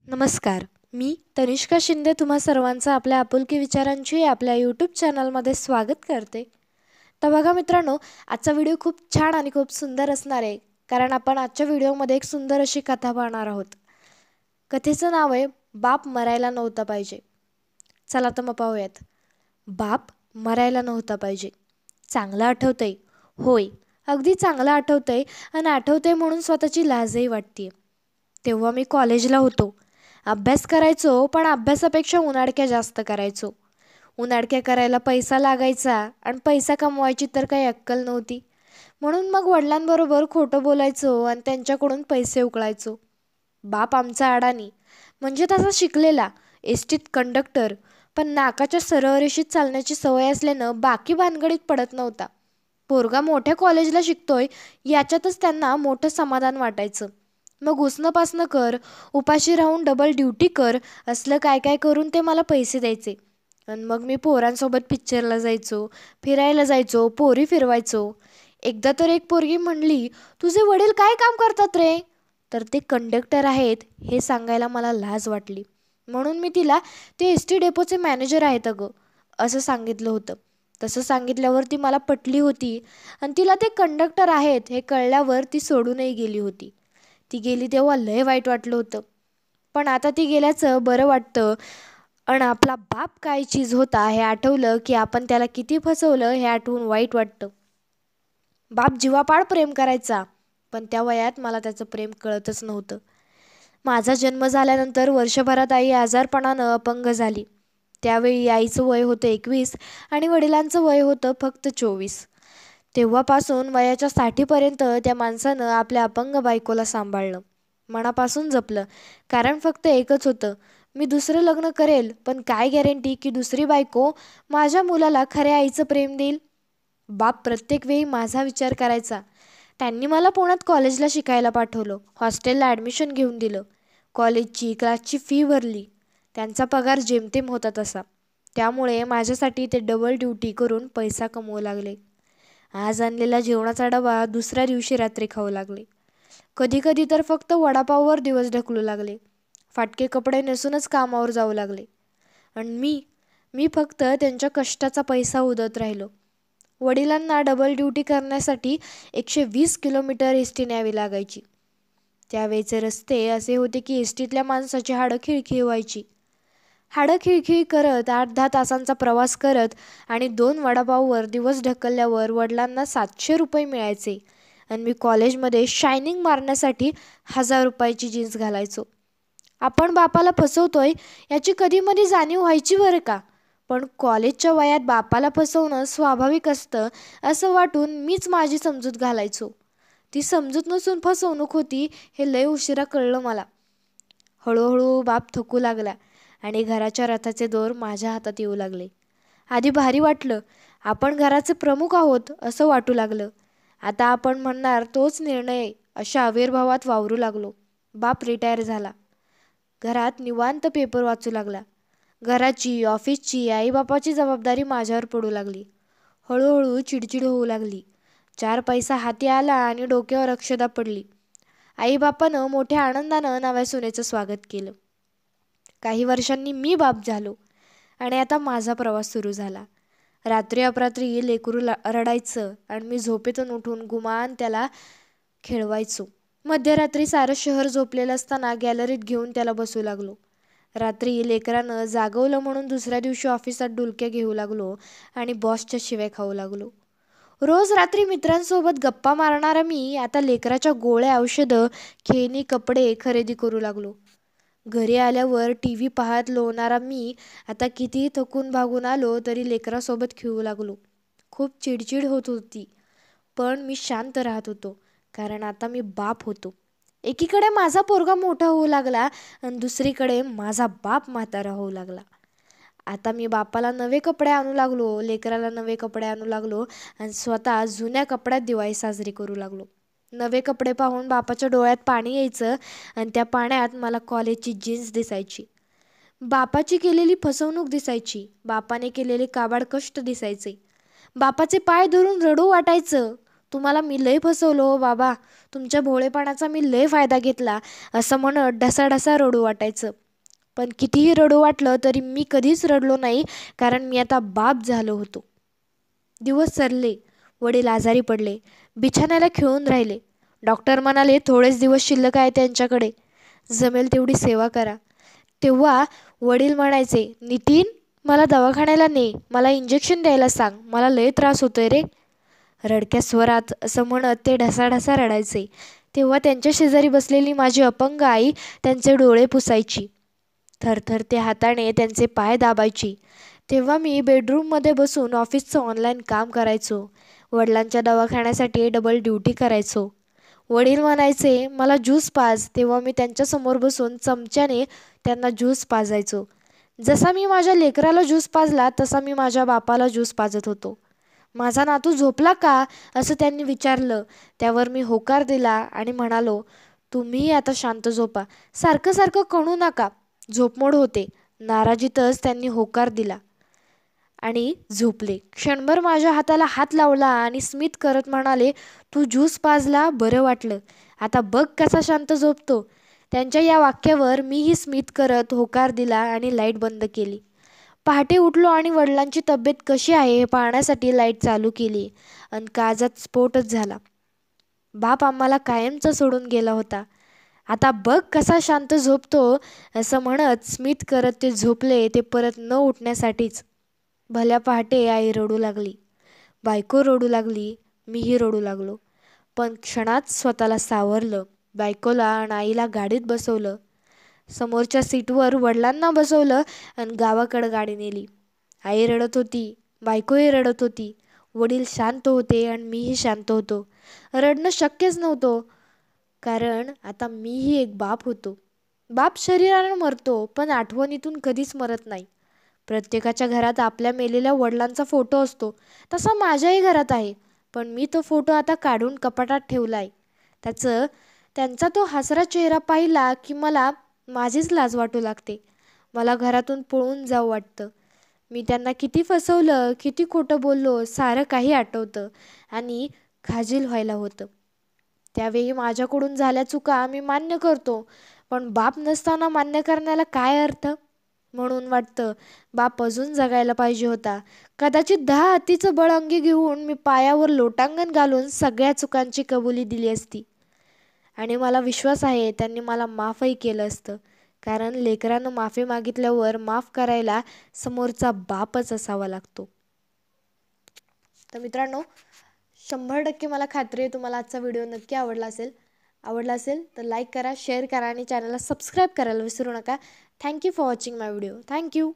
नमस्कार. मी तनिष्का शिंदे तुम्हा सर्वांचं आपल्या आपुलकी विचारांची आपल्या यूट्यूब चॅनलमध्ये स्वागत करते. तर बघा मित्रांनो, आजचा व्हिडिओ खूप छान आणि खूप सुंदर असणार आहे. कारण आपण आजच्या व्हिडिओमध्ये एक सुंदर अशी कथा पाहणार आहोत. कथेचं नाव आहे बाप मरायला नव्हता पाहिजे. चला तर मग पाहूयात. बाप मरायला नव्हता पाहिजे. चांगलं आठवतंय. होय, अगदी चांगलं आठवतंय आणि आठवतंय म्हणून स्वतःची लाजही वाटतेय. तेव्हा मी कॉलेजला होतो. अभ्यास करायचो, पण अभ्यासापेक्षा उनाडक्या जास्त करायचो. उनाडक्या करायला पैसा लागायचा आणि पैसा कमवायची तर काही अक्कल नव्हती. म्हणून मग वडिलांबरोबर खोटं बोलायचो आणि त्यांच्याकडून पैसे उकळायचो. बाप आमचा अडाणी, म्हणजे तसा शिकलेला, एसटीत कंडक्टर, पण नाकाच्या सरळ रेषेत चालण्याची सवय असल्यानं बाकी भानगडीत पडत नव्हता. पोरगा मोठ्या कॉलेजला शिकतोय याच्यातच त्यांना मोठं समाधान वाटायचं. मग उसनं कर, उपाशी राहून डबल ड्युटी कर, असलं काय काय करून ते मला पैसे द्यायचे. आणि मग मी पोरांसोबत पिक्चरला जायचो, फिरायला जायचो, पोरी फिरवायचो. एकदा तर एक पोरगी म्हणली, तुझे वडील काय काम करतात रे? तर ते कंडक्टर आहेत हे सांगायला मला लाज वाटली. म्हणून मी तिला ते एस टी डेपोचे मॅनेजर आहेत अगं, असं सांगितलं होतं. तसं सांगितल्यावर ती मला पटली होती आणि तिला ते कंडक्टर आहेत हे कळल्यावर ती सोडूनही गेली होती. ती गेली तेव्हा लय वाईट वाटलं होतं. पण आता ती गेल्याचं बरं वाटतं. आणि आपला बाप काय चीज होता हे आठवलं की आपण त्याला किती फसवलं हे आठवून वाईट वाटतं. बाप जीवापाड प्रेम करायचा, पण त्या वयात मला त्याचं प्रेम कळतच नव्हतं. माझा जन्म झाल्यानंतर वर्षभरात आई आजारपणानं अपंग झाली. त्यावेळी आईचं वय होतं 21 आणि वडिलांचं वय होतं फक्त 24. तेव्हापासून वयाच्या 60पर्यंत त्या माणसानं आपल्या अपंग बायकोला सांभाळलं, मनापासून जपलं. कारण फक्त एकच होतं, मी दुसरं लग्न करेल, पण काय गॅरंटी की दुसरी बायको माझ्या मुलाला खऱ्या आईचं प्रेम देईल? बाप प्रत्येक वेळी माझा विचार करायचा. त्यांनी मला पुण्यात कॉलेजला शिकायला पाठवलं, हॉस्टेलला ॲडमिशन घेऊन दिलं, कॉलेजची क्लासची फी भरली. त्यांचा पगार जेमतेम होता तसा. त्यामुळे माझ्यासाठी ते डबल ड्युटी करून पैसा कमवू लागले. आज आणलेला जेवणाचा डबा दुसऱ्या दिवशी रात्री खाऊ लागले. कधीकधी तर फक्त वडापाववर दिवस ढकलू लागले. फाटके कपडे नेसूनच कामावर जाऊ लागले. आणि मी फक्त त्यांच्या कष्टाचा पैसा उदत राहिलो. वडिलांना डबल ड्युटी करण्यासाठी 120 किलोमीटर एस टी न्यावी लागायची. त्यावेळचे रस्ते असे होते की एस टीतल्या माणसाची हाडं खिळखिळ व्हायची. हाडं खिळखिळ करत 8-10 तासांचा प्रवास करत आणि 2 वडापाववर दिवस ढकलल्यावर वडिलांना 700 रुपये मिळायचे आणि मी कॉलेजमध्ये शायनिंग मारण्यासाठी 1000 रुपयाची जीन्स घालायचो. आपण बापाला फसवतोय याची कधीमधी जाणीव व्हायची बरं का. पण कॉलेजच्या वयात बापाला फसवणं स्वाभाविक असतं असं वाटून मीच माझी समजूत घालायचो. ती समजूत नसून फसवणूक होती हे लय उशिरा कळलं मला. हळूहळू बाप थकू लागला आणि घराच्या रथाचे दोर माझ्या हातात येऊ लागले. आधी भारी वाटलं, आपण घराचे प्रमुख आहोत असं वाटू लागलं. आता आपण म्हणणार तोच निर्णय अशा आविर्भावात वावरू लागलो. बाप रिटायर झाला. घरात निवांत पेपर वाचू लागला. घराची, ऑफिसची, आईबापाची जबाबदारी माझ्यावर पडू लागली. हळूहळू चिडचिड होऊ लागली. 4 पैसा हाती आला आणि डोक्यावर अक्षदा पडली. आईबापानं मोठ्या आनंदानं नव्या सुनेचं स्वागत केलं. काही वर्षांनी मी बाप झालो आणि आता माझा प्रवास सुरू झाला. रात्री अपरात्री लेकरू रडायचं आणि मी झोपेतून उठून गुमान त्याला खेळवायचो. मध्यरात्री सारं शहर झोपलेलं असताना गॅलरीत घेऊन त्याला बसू लागलो. रात्री लेकरानं जागवलं म्हणून दुसऱ्या दिवशी ऑफिसात डुलक्या घेऊ लागलो आणि बॉसच्या शिव्या खाऊ लागलो. रोज रात्री मित्रांसोबत गप्पा मारणारा मी आता लेकराच्या गोळ्या, औषधं, खेळणी, कपडे खरेदी करू लागलो. घरी आल्यावर टी व्ही पाहत लोळणारा मी आता कितीही थकून भागून आलो तरी लेकरासोबत खेळू लागलो. खूप चिडचिड होत होती, पण मी शांत राहत होतो, कारण आता मी बाप होतो. एकीकडे माझा पोरगा मोठा होऊ लागला आणि दुसरीकडे माझा बाप म्हातारा होऊ लागला. आता मी बापाला नवे कपडे आणू लागलो, लेकराला नवे कपडे आणू लागलो आणि स्वतः जुन्या कपड्यात दिवाळी साजरी करू लागलो. नवे कपडे पाहून बापाच्या डोळ्यात पाणी यायचं आणि त्या पाण्यात मला कॉलेजची जीन्स दिसायची. बापाची केलेली फसवणूक दिसायची. बापाने केलेले काबाड कष्ट दिसायचे. बापाचे पाय धरून रडू वाटायचं. तुम्हाला मी लय फसवलो हो बाबा, तुमच्या भोळेपणाचा मी लय फायदा घेतला, असं म्हणत ढसाढसा रडू वाटायचं. पण कितीही रडू वाटलं तरी मी कधीच रडलो नाही, कारण मी आता बाप झालो होतो. दिवस सरले, वडील आजारी पडले, बिछाण्याला खिळून राहिले. डॉक्टर म्हणाले थोडेच दिवस शिल्लक आहे त्यांच्याकडे, जमेल तेवढी सेवा करा. तेव्हा वडील म्हणायचे, नितीन मला दवाखान्याला ने, मला इंजेक्शन द्यायला सांग, मला लय त्रास होतोय रे. रडक्या स्वरात असं म्हणत ते ढसाढसा रडायचे. तेव्हा त्यांच्या शेजारी बसलेली माझी अपंग आई त्यांचे डोळे पुसायची. थरथरत्या हाताने त्यांचे पाय दाबायची. तेव्हा मी बेडरूममध्ये बसून ऑफिसचं ऑनलाईन काम करायचो. वडिलांच्या दवाखान्यासाठी डबल ड्युटी करायचो. वडील म्हणायचे मला ज्यूस पाज, तेव्हा मी त्यांच्यासमोर बसून चमच्याने त्यांना ज्यूस पाजायचो. जसा मी माझ्या लेकराला ज्यूस पाजला तसा मी माझ्या बापाला ज्यूस पाजत होतो. माझा नातू झोपला का असं त्यांनी विचारलं. त्यावर मी होकार दिला आणि म्हणालो, तुम्ही आता शांत झोपा, सारखं सारखं कणू नका, झोपमोड होते. नाराजीतच त्यांनी होकार दिला आणि झोपले. क्षणभर माझ्या हाताला हात लावला आणि स्मित करत म्हणाले, तू ज्यूस पाजला बरं वाटलं, आता बघ कसा शांत झोपतो. त्यांच्या या वाक्यावर मीही स्मित करत होकार दिला आणि लाईट बंद केली. पहाटे उठलो आणि वडिलांची तब्येत कशी आहे हे पाहण्यासाठी लाईट चालू केली आणि काळजात स्फोटच झाला. बाप आम्हाला कायमचा सोडून गेला होता, आता बघ कसा शांत झोपतो, असं म्हणत स्मित करत ते झोपले, ते परत न उठण्यासाठीच. भल्या पहाटे आई रडू लागली, बायको रडू लागली, मीही रडू लागलो. पण क्षणात स्वतःला सावरलं. बायकोला आणि आईला गाडीत बसवलं, समोरच्या सीटवर वडिलांना बसवलं आणि गावाकडं गाडी नेली. आई रडत होती, बायकोही रडत होती. वडील शांत होते आणि मीही शांत होतो. रडणं शक्यच नव्हतं, कारण आता मीही एक बाप होतो. बाप शरीरानं मरतो पण आठवणीतून कधीच मरत नाही. प्रत्येकाच्या घरात आपल्या मेलेल्या वडिलांचा फोटो असतो, तसा माझ्याही घरात आहे. पण मी तो फोटो आता काढून कपाटात ठेवला आहे. त्यांचा तो हसरा चेहरा पाहिला की मला माझीच लाज वाटू लागते. मला घरातून पळून जावं वाटतं. मी त्यांना किती फसवलं, किती खोटं बोललो, सारं काही आठवतं आणि खाजील व्हायला होतं. त्यावेळी माझ्याकडून झाल्या चुका मी मान्य करतो, पण बाप नसताना मान्य करण्याला काय अर्थ. म्हणून वाटतं बाप अजून जगायला पाहिजे होता. कदाचित 10 हत्तीचं बळ अंगी घेऊन मी पायावर लोटांगण घालून सगळ्या चुकांची कबुली दिली असती आणि मला विश्वास आहे त्यांनी मला माफही केलं असतं, कारण लेकरानं माफी मागितल्यावर माफ करायला समोरचा बापच असावा लागतो. तर मित्रांनो, 100% मला खात्री आहे तुम्हाला आजचा व्हिडिओ नक्की आवडला असेल तर लाईक करा, शेअर करा आणि चॅनलला सबस्क्राईब करायला विसरू नका. Thank you for watching my video. Thank you.